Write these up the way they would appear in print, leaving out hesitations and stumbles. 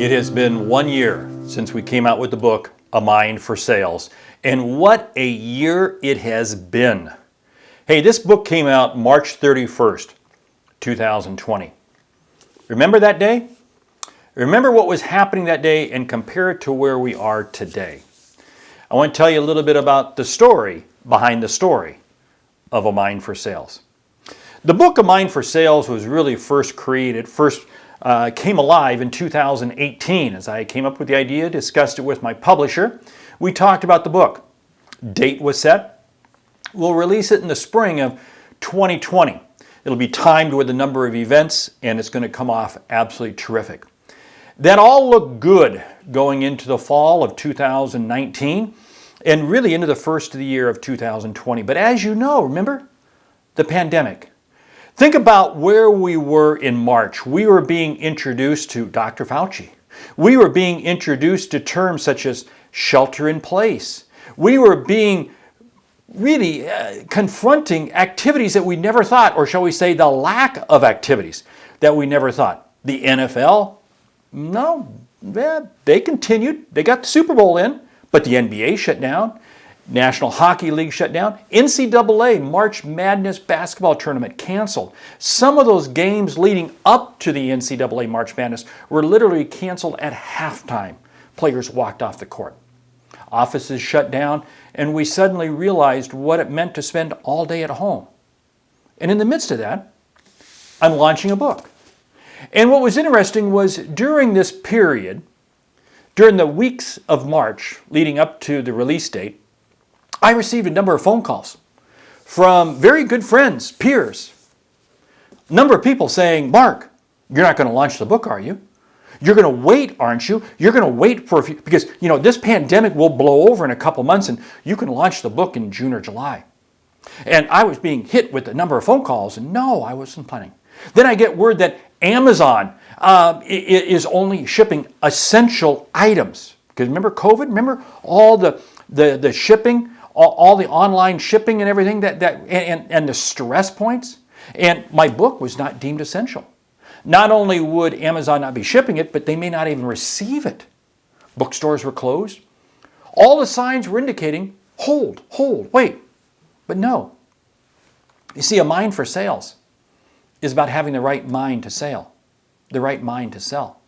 It has been 1 year since we came out with the book, A Mind for Sales. And what a year it has been. Hey, this book came out March 31st, 2020. Remember that day? Remember what was happening that day and compare it to where we are today. I want to tell you a little bit about the story behind the story of A Mind for Sales. The book A Mind for Sales was really first came alive in 2018 as I came up with the idea, discussed it with my publisher. We talked about the book. Date was set. We'll release it in the spring of 2020. It'll be timed with a number of events and it's going to come off absolutely terrific. That all looked good going into the fall of 2019 and really into the first of the year of 2020. But as you know, remember, the pandemic. Think about where we were in March. We were being introduced to Dr. Fauci. We were being introduced to terms such as shelter in place. We were being really confronting activities that we never thought, or shall we say the lack of activities that we never thought. The NFL, no, they continued. They got the Super Bowl in, but the NBA shut down. National Hockey League shut down. NCAA March Madness basketball tournament canceled. Some of those games leading up to the NCAA March Madness were literally canceled at halftime. Players walked off the court. Offices shut down, and we suddenly realized what it meant to spend all day at home. And in the midst of that, I'm launching a book. And what was interesting was during this period, during the weeks of March leading up to the release date, I received a number of phone calls from very good friends, peers. A number of people saying, Mark, you're not going to launch the book, are you? You're going to wait, aren't you? You're going to wait for a few, because this pandemic will blow over in a couple months and you can launch the book in June or July. And I was being hit with a number of phone calls and no, I wasn't planning. Then I get word that Amazon is only shipping essential items. Because remember COVID? Remember all the shipping? All the online shipping and everything and the stress points. And my book was not deemed essential. Not only would Amazon not be shipping it, but they may not even receive it. Bookstores were closed. All the signs were indicating, hold, wait. But no. You see, A Mind for Sales is about having the right mind to sell, the right mind to sell.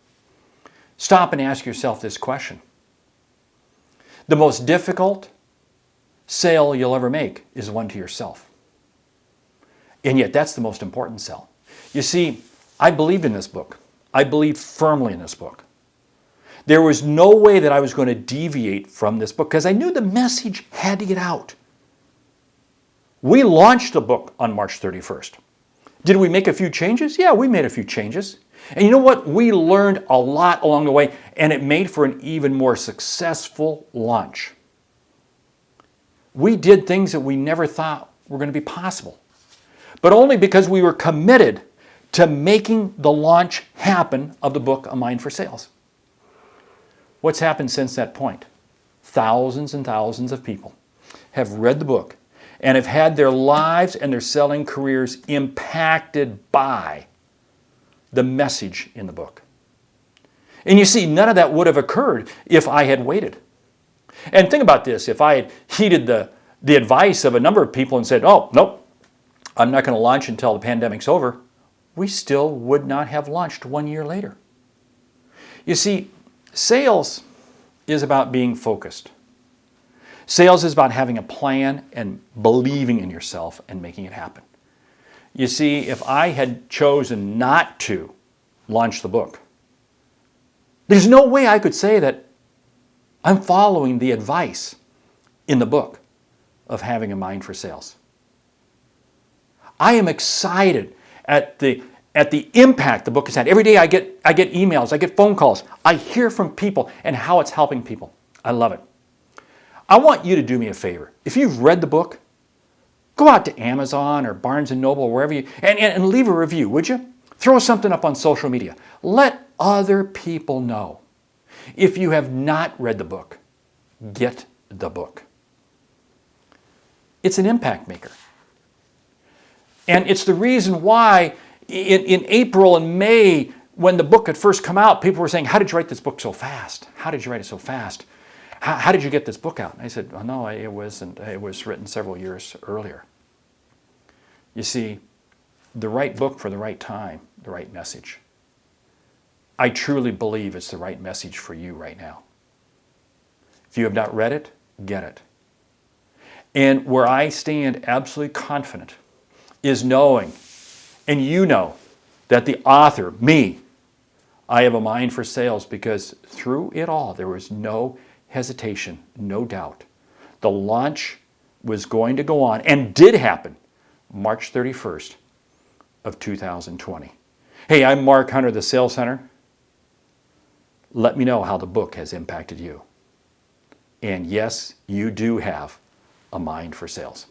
Stop and ask yourself this question. The most difficult sale you'll ever make is one to yourself. And yet that's the most important sale. You see, I believed in this book. I believed firmly in this book. There was no way that I was going to deviate from this book because I knew the message had to get out. We launched the book on March 31st. Did we make a few changes? Yeah, we made a few changes. And you know what? We learned a lot along the way and it made for an even more successful launch. We did things that we never thought were going to be possible, but only because we were committed to making the launch happen of the book, A Mind for Sales. What's happened since that point? Thousands and thousands of people have read the book and have had their lives and their selling careers impacted by the message in the book. And you see, none of that would have occurred if I had waited. And think about this, if I had heeded the advice of a number of people and said, oh, nope, I'm not going to launch until the pandemic's over, we still would not have launched 1 year later. You see, sales is about being focused. Sales is about having a plan and believing in yourself and making it happen. You see, if I had chosen not to launch the book, there's no way I could say that I'm following the advice in the book of having a mind for sales. I am excited at the impact the book has had. Every day I get emails, I get phone calls, I hear from people and how it's helping people. I love it. I want you to do me a favor. If you've read the book, go out to Amazon or Barnes & Noble, wherever you, and leave a review, would you? Throw something up on social media. Let other people know. If you have not read the book, get the book. It's an impact maker. And it's the reason why in April and May, when the book had first come out, people were saying, how did you write this book so fast? How did you write it so fast? How did you get this book out? And I said, oh, no, it wasn't. It was written several years earlier. You see, the right book for the right time, the right message. I truly believe it's the right message for you right now. If you have not read it, get it. And where I stand absolutely confident is knowing, and you know, that the author, me, I have a mind for sales, because through it all, there was no hesitation, no doubt. The launch was going to go on, and did happen, March 31st of 2020. Hey, I'm Mark Hunter, the Sales Center. Let me know how the book has impacted you. And yes, you do have a mind for sales.